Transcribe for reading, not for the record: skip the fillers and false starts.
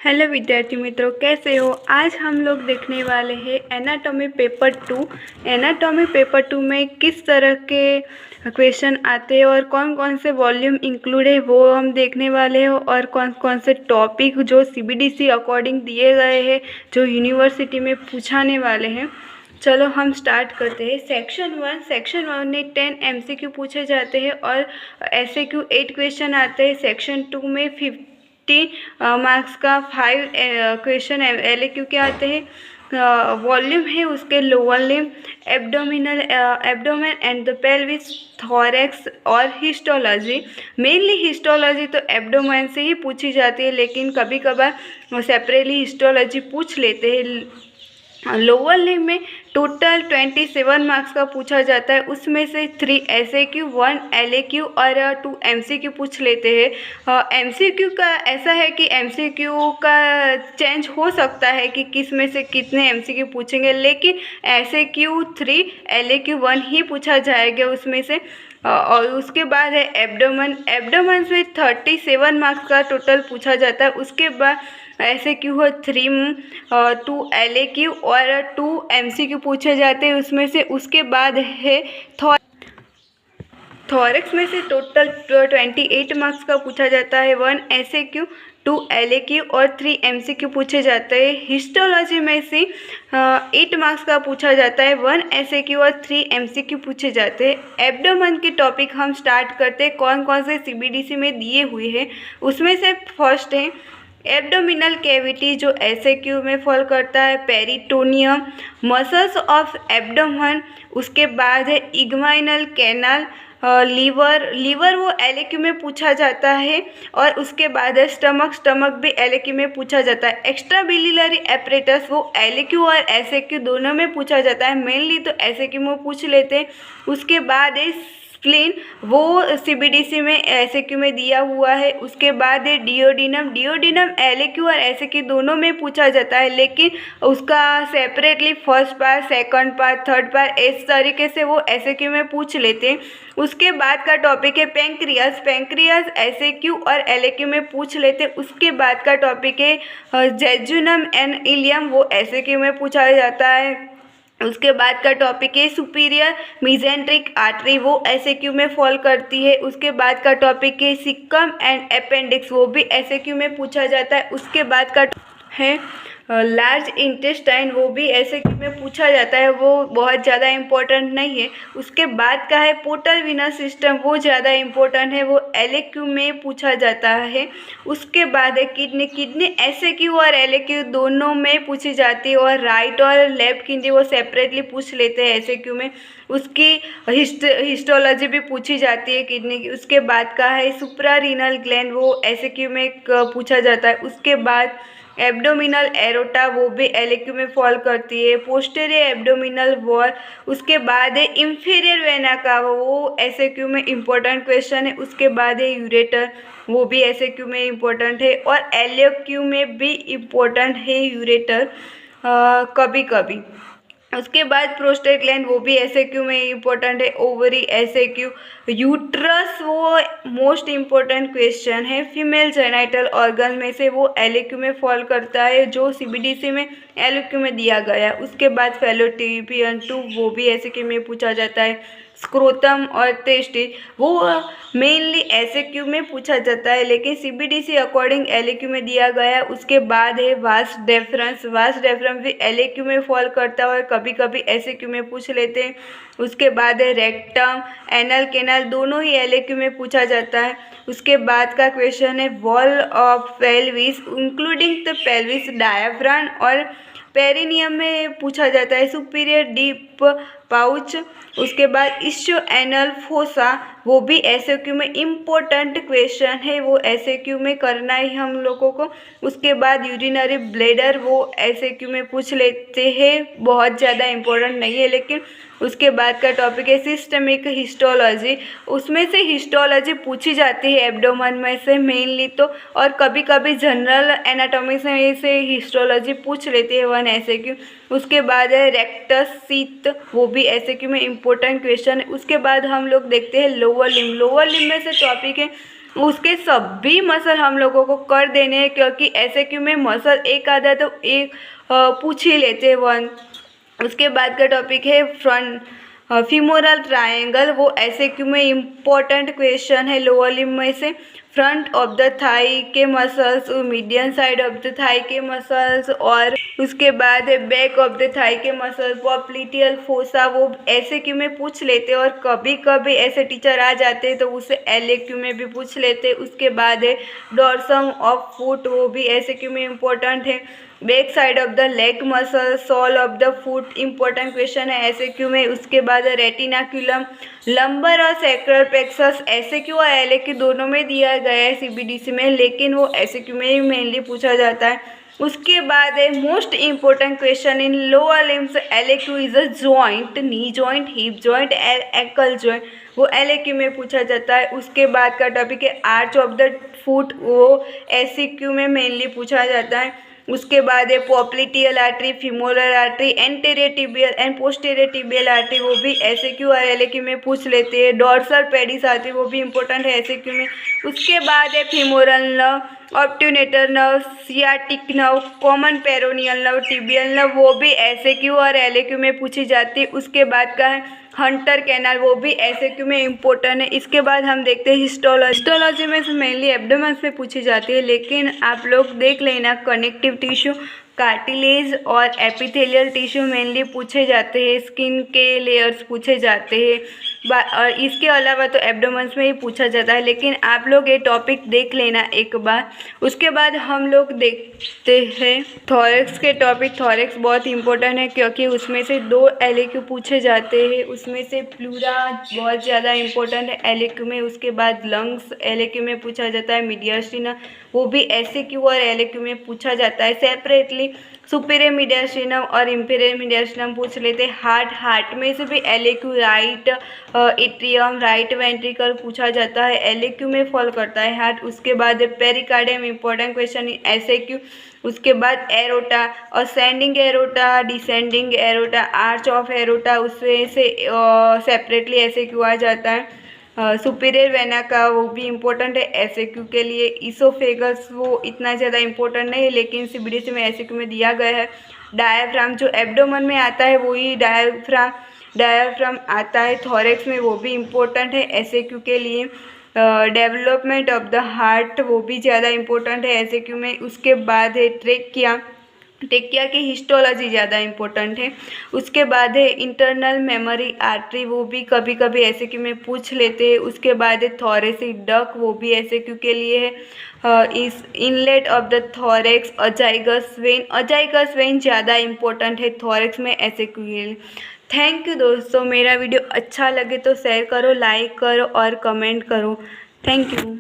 Hello विद्यार्थी मित्रों, कैसे हो। आज हम लोग देखने वाले हैं एनाटॉमी पेपर 2। एनाटॉमी पेपर 2 में किस तरह के क्वेश्चन आते हैं और कौन कौन से वॉल्यूम इंक्लूड है वो हम देखने वाले हैं, और कौन कौन से टॉपिक जो सीबीडीसी अकॉर्डिंग दिए गए हैं, जो यूनिवर्सिटी में पूछाने वाले हैं। चलो हम स्टार्ट करते हैं। सेक्शन 1 में 10 एमसीक्यू पूछे जाते हैं और एसएक्यू 8 क्वेश्चन आते हैं। सेक्शन 2 में 50 मार्क्स का 5 क्वेश्चन एलएक्यू के आते हैं। वॉल्यूम है उसके lower limb, abdomen and the pelvis, thorax और हिस्टोलॉजी। मेनली हिस्टोलॉजी तो एब्डोमेन से ही पूछी जाती है, लेकिन कभी कभार सेपरेटली हिस्टोलॉजी पूछ लेते हैं। लोअर लिम्ब में टोटल 27 मार्क्स का पूछा जाता है, उसमें से 3 एसएक्यू, 1 एलएक्यू और 2 एमसीक्यू पूछ लेते हैं। एमसीक्यू का ऐसा है कि एमसीक्यू का चेंज हो सकता है कि किस में से कितने एमसीक्यू पूछेंगे, लेकिन एसएक्यू 3 एलएक्यू 1 ही पूछा जाएगा उसमें से। और उसके बाद है एब्डोमेन से 37 मार्क्स का टोटल पूछा जाता है। उसके बाद एसएक्यू है 3, 2 एलएक्यू और 2 एमसीक्यू पूछे जाते हैं उसमें से। उसके बाद है थॉरेक्स में से टोटल 28 मार्क्स का पूछा जाता है, 1 एसएक्यू, 2 एलएक्यू और 3 एमसीक्यू पूछे जाते हैं। हिस्टोलॉजी में से 8 मार्क्स का पूछा जाता है, 1 एसएक्यू और 3 एमसीक्यू पूछे जाते हैं। एब्डोमेन के टॉपिक हम स्टार्ट करते हैं, कौन कौन से सीबीडीसी में दिए हुए हैं उसमें से। फर्स्ट है एब्डोमिनल कैविटी, जो एसएक्यू में फॉल करता है, पेरिटोनियम, मसल्स ऑफ एब्डोमेन। उसके बाद है इग्माइनल कैनाल, लीवर वो एलएक्यू में पूछा जाता है। और उसके बाद है स्टमक भी एलएक्यू में पूछा जाता है। एक्स्ट्रा बिलियरी एपरेटस वो एलएक्यू और एसएक्यू दोनों में पूछा जाता है, मेनली तो एसएक्यू में पूछ लेते हैं। उसके बाद है स्प्लीन, वो सीबीडीसी में एसएक्यू में दिया हुआ है। उसके बाद है डिओडिनम एलएक्यू और एसएक्यू दोनों में पूछा जाता है, लेकिन उसका separately first part, second part, third part इस तरीके से वो एसएक्यू में पूछ लेते हैं। उसके बाद का टॉपिक है पेंक्रियास एसएक्यू और एलएक्यू में पूछ लेते हैं। उसके बाद का टॉपिक है जेजुनम एंड इलियम, वो एसएक्यू में पूछा जाता है। उसके बाद का टॉपिक है सुपीरियर मीजेंट्रिक आर्टरी, वो एसएक्यू में फॉल करती है। उसके बाद का टॉपिक है सिक्कम एंड अपेंडिक्स, वो भी एसएक्यू में पूछा जाता है। उसके बाद का है लार्ज इंटेस्टाइन, वो भी एसएक्यू में पूछा जाता है, वो बहुत ज़्यादा इम्पोर्टेंट नहीं है। उसके बाद का है पोर्टल वीनस सिस्टम, वो ज़्यादा इम्पोर्टेंट है, वो एलएक्यू में पूछा जाता है। उसके बाद है किडनी एसएक्यू और एलएक्यू दोनों में पूछी जाती है, और राइट और लेफ्ट किडनी वो सेपरेटली पूछ लेते हैं एसएक्यू में। उसकी हिस्टोलॉजी भी पूछी जाती है किडनी की। उसके बाद का है सुप्रारीनल ग्लैंड, वो एसएक्यू में पूछा जाता है। उसके बाद एब्डोमिनल एरोटा, वो भी एलएक्यू में फॉल करती है। पोस्टेरियर एब्डोमिनल वॉल, उसके बाद है इंफीरियर वेना का, वो एसएक्यू में इम्पोर्टेंट क्वेश्चन है। उसके बाद है यूरेटर, वो भी एसएक्यू में इम्पोर्टेंट है, और एलएक्यू में भी इम्पोर्टेंट है यूरेटर कभी कभी। उसके बाद प्रोस्टेट ग्लैंड, वो भी एसएक्यू में इम्पोर्टेंट है। Ovary SAQ. यूट्रस वो मोस्ट इम्पोर्टेंट क्वेश्चन है, फीमेल जेनाइटल ऑर्गन में से, वो एलएक्यू में फॉल करता है, जो सीबीडीसी में एलएक्यू में दिया गया। उसके बाद फैलोपियन ट्यूब, वो भी एसएक्यू में पूछा जाता है। स्क्रोटम और टेस्टिस, वो मेनली एसएक्यू में पूछा जाता है, लेकिन सीबीडीसी अकॉर्डिंग एलएक्यू में दिया गया। उसके बाद है वास डेफरेंस भी एलएक्यू में फॉल करता है, कभी कभी एसएक्यू में पूछ लेते हैं। उसके बाद है रेक्टम, एनल कैनाल, दोनों ही एलएक्यू में पूछा जाता है। उसके बाद का क्वेश्चन है wall of pelvis, including the pelvis diaphragm और पेरिनियम में पूछा जाता है। Superior deep pouch. उसके बाद इश्यो एनल फोसा, वो भी एसएक्यू में इम्पोर्टेंट क्वेश्चन है, वो एसएक्यू में करना ही हम लोगों को। उसके बाद यूरिनरी ब्लैडर, वो एसएक्यू में पूछ लेते हैं, बहुत ज़्यादा इम्पोर्टेंट नहीं है लेकिन। उसके बाद का टॉपिक है सिस्टमिक हिस्टोलॉजी, उसमें से हिस्टोलॉजी पूछी जाती है एब्डोमेन में से मेनली तो, और कभी कभी जनरल एनाटॉमी से हिस्टोलॉजी पूछ लेती है 1 एसएक्यू। उसके बाद है रेक्टस सीत, वो भी एसएक्यू में इम्पोर्टेंट क्वेश्चन है। उसके बाद हम लोग देखते हैं लोअर लिम्ब में से टॉपिक है उसके सभी मसल हम लोगों को कर देने हैं, क्योंकि ऐसे क्यों में मसल एक आधा तो एक पूछ ही लेते हैं वन। उसके बाद का टॉपिक है फ्रंट फीमोरल ट्रायंगल। वो ऐसे क्यों में इम्पोर्टेंट क्वेश्चन है लोअर लिम्ब में से। फ्रंट ऑफ द थाई के muscles, median side of the thigh के मसल्स, और उसके बाद बैक ऑफ द थाई के मसल्स, पॉप्लिटियल फोसा, वो ऐसे क्यों में पूछ लेते हैं। और कभी कभी ऐसे टीचर आ जाते हैं तो उसे LAQ में भी पूछ लेते हैं। उसके बाद है डॉर्सम ऑफ फुट, वो भी ऐसे क्यों में इम्पोर्टेंट है। Back side of the leg muscle, sole of the foot, important question है ऐसे क्यों में। उसके बाद रेटिनाक्यूलम, लंबर और सैक्रल प्लेक्सस, ऐसे क्यों और LAQ दोनों में दिया गया है CBDC में, लेकिन वो ऐसे क्यों में मेनली पूछा जाता है। उसके बाद है most important question in lower limbs LAQ is a joint, knee joint, hip joint, एकल जॉइंट, वो LAQ में पूछा जाता है। उसके बाद का टॉपिक है आर्च ऑफ द फुट, वो SCQ में मेनली पूछा जाता है। उसके बाद है popliteal artery, femoral artery, anterior tibial and posterior tibial artery, वो भी SAQ और LAQ में पूछ लेते हैं। डॉर्सल पेडिस आर्टरी, वो भी इंपॉर्टेंट है SAQ में। उसके बाद है femoral nerve, obturator nerve, sciatic nerve, common peroneal nerve, tibial nerve, वो भी SAQ और LAQ में पूछी जाती है। उसके बाद का है हंटर कैनाल, वो भी SAQ में इम्पोर्टेंट है। इसके बाद हम देखते हैं हिस्टोलॉजी। हिस्टोलॉजी में मेनली एब्डोमेन में पूछी जाती है, लेकिन आप लोग देख लेना कनेक्टिव टिश्यू, कार्टिलेज और एपिथेलियल टिश्यू मेनली पूछे जाते हैं। स्किन के लेयर्स पूछे जाते हैं, और इसके अलावा तो एब्डोमेन में ही पूछा जाता है, लेकिन आप लोग ये टॉपिक देख लेना एक बार। उसके बाद हम लोग देखते हैं थॉरेक्स के टॉपिक। थॉरेक्स बहुत इंपॉर्टेंट है, क्योंकि उसमें से 2 LAQ पूछे जाते हैं। उसमें से प्लूरा बहुत ज़्यादा इंपॉर्टेंट है LAQ में। उसके बाद लंग्स LAQ में पूछा जाता है। मीडियास्टिना, वो भी SAQ और LAQ में पूछा जाता है सेपरेटली। सुपीरियर मीडियास्टिनम और इंफीरियर मीडियास्टिनम पूछ लेते हैं। हार्ट में से भी LAQ, right atrium, right ventricle पूछा जाता है, LAQ में फॉल करता है हार्ट। उसके बाद पेरिकार्डियम, इंपॉर्टेंट क्वेश्चन SAQ। उसके बाद aorta, ascending aorta, descending aorta, arch of aorta, उससे से सेपरेटली SAQ आ जाता है। सुपीरियर वेना का, वो भी इम्पोर्टेंट है SAQ के लिए। इसोफेगस, वो इतना ज़्यादा इम्पोर्टेंट नहीं है, लेकिन CBDC में SAQ में दिया गया है। डायाफ्राम, जो एब्डोमेन में आता है वही डायाफ्राम आता है थॉरेक्स में, वो भी इम्पोर्टेंट है SAQ के लिए। डेवलपमेंट ऑफ द हार्ट, वो भी ज़्यादा इम्पोर्टेंट है SAQ में। उसके बाद है ट्रेकिया की हिस्टोलॉजी ज़्यादा इम्पोर्टेंट है। उसके बाद है इंटरनल मेमोरी आर्टरी, वो भी कभी कभी SAQ में पूछ लेते हैं। उसके बाद है थॉरेसिक डक, वो भी SAQ के लिए है। इस inlet of the thorax, azygos vein ज़्यादा इम्पोर्टेंट है थॉरेक्स में SAQ के लिए। थैंक यू दोस्तों, मेरा वीडियो अच्छा लगे तो शेयर करो, लाइक करो और कमेंट करो। Thank you.